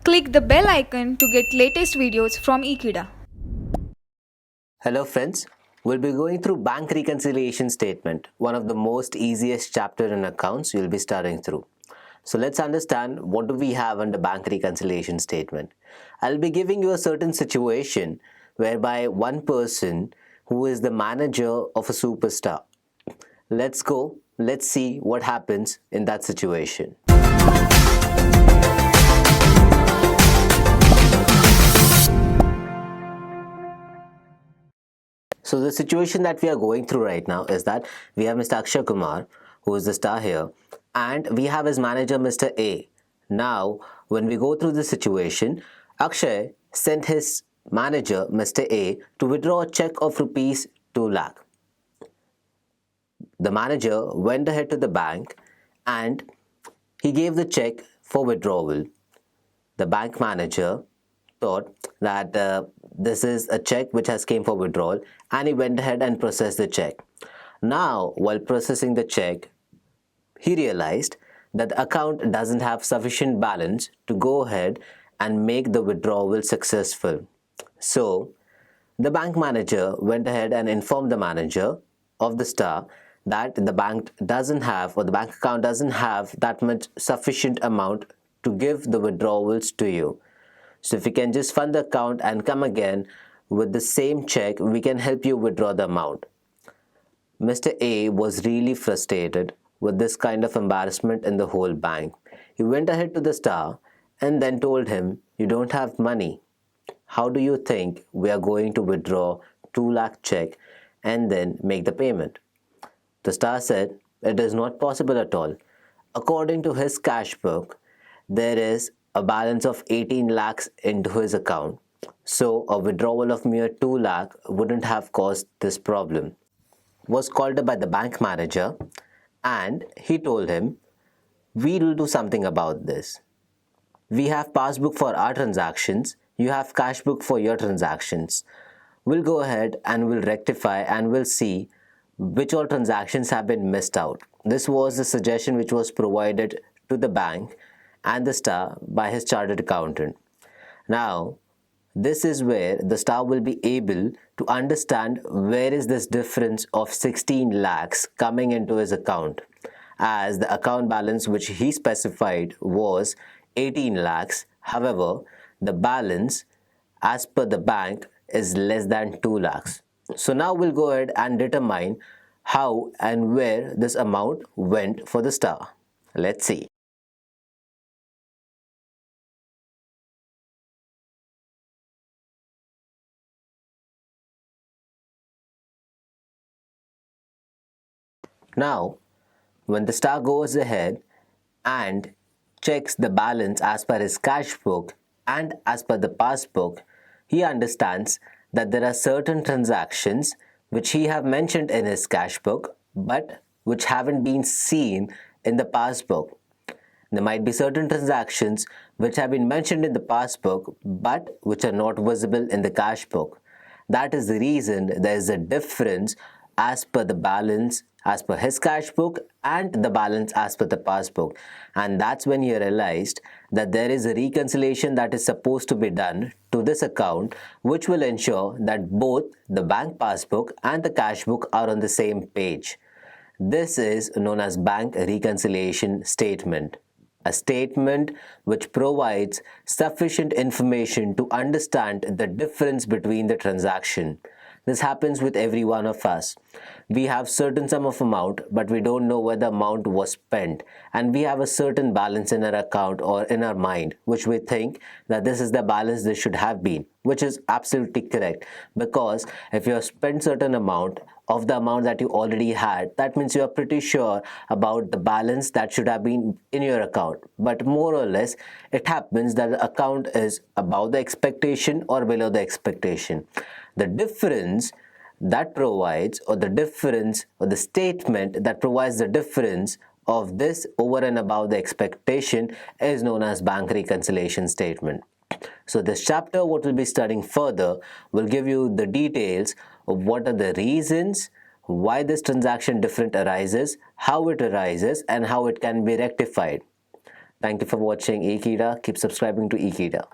Click the bell icon to get latest videos from Ekeeda. Hello friends, we'll be going through bank reconciliation statement, one of the most easiest chapter in accounts you'll be starting through. So let's understand what do we have under bank reconciliation statement. I'll be giving you a certain situation whereby one person who is the manager of a superstar. Let's see what happens in that situation. So the situation that we are going through right now is that we have Mr. Akshay Kumar, who is the star here, and we have his manager Mr. A. Now, when we go through the situation, Akshay sent his manager Mr. A to withdraw a check of rupees 2 lakh. The manager went ahead to the bank and he gave the check for withdrawal. The bank manager thought that this is a check which has came for withdrawal, and he went ahead and processed the check. Now, while processing the check, he realized that the account doesn't have sufficient balance to go ahead and make the withdrawal successful. So, the bank manager went ahead and informed the manager of the star that the bank doesn't have, or the bank account doesn't have that much sufficient amount to give the withdrawals to you. So if you can just fund the account and come again with the same check, we can help you withdraw the amount. Mr. A was really frustrated with this kind of embarrassment in the whole bank. He went ahead to the star and then told him, "You don't have money. How do you think we are going to withdraw 2 lakh check and then make the payment?" The star said, "It is not possible at all. According to his cash book, there is a balance of 18 lakhs into his account. So a withdrawal of mere 2 lakh wouldn't have caused this problem." Was called up by the bank manager and he told him, "We will do something about this. We have passbook for our transactions. You have cash book for your transactions. We'll go ahead and we'll rectify and we'll see which all transactions have been missed out." This was the suggestion which was provided to the bank and the star by his chartered accountant. Now, this is where the star will be able to understand where is this difference of 16 lakhs coming into his account, as the account balance which he specified was 18 lakhs. However, the balance as per the bank is less than 2 lakhs. So now we'll go ahead and determine how and where this amount went for the star. Let's see. Now, when the star goes ahead and checks the balance as per his cash book and as per the passbook, he understands that there are certain transactions which he have mentioned in his cash book but which haven't been seen in the passbook. There might be certain transactions which have been mentioned in the passbook but which are not visible in the cash book. That is the reason there is a difference as per the balance as per his cash book and the balance as per the passbook. And that's when he realized that there is a reconciliation that is supposed to be done to this account, which will ensure that both the bank passbook and the cash book are on the same page. This is known as bank reconciliation statement. A statement which provides sufficient information to understand the difference between the transaction. This happens with every one of us. We have certain sum of amount, but we don't know where the amount was spent, and we have a certain balance in our account or in our mind which we think that this is the balance this should have been, which is absolutely correct, because if you have spent certain amount of the amount that you already had, that means you are pretty sure about the balance that should have been in your account. But more or less, it happens that the account is above the expectation or below the expectation. The difference that provides, or the difference, or the statement that provides the difference of this over and above the expectation is known as bank reconciliation statement. So this chapter, what we'll be studying further, will give you the details of what are the reasons why this transaction different arises, how it arises, and how it can be rectified. Thank you for watching Ekeeda. Keep subscribing to Ekeeda.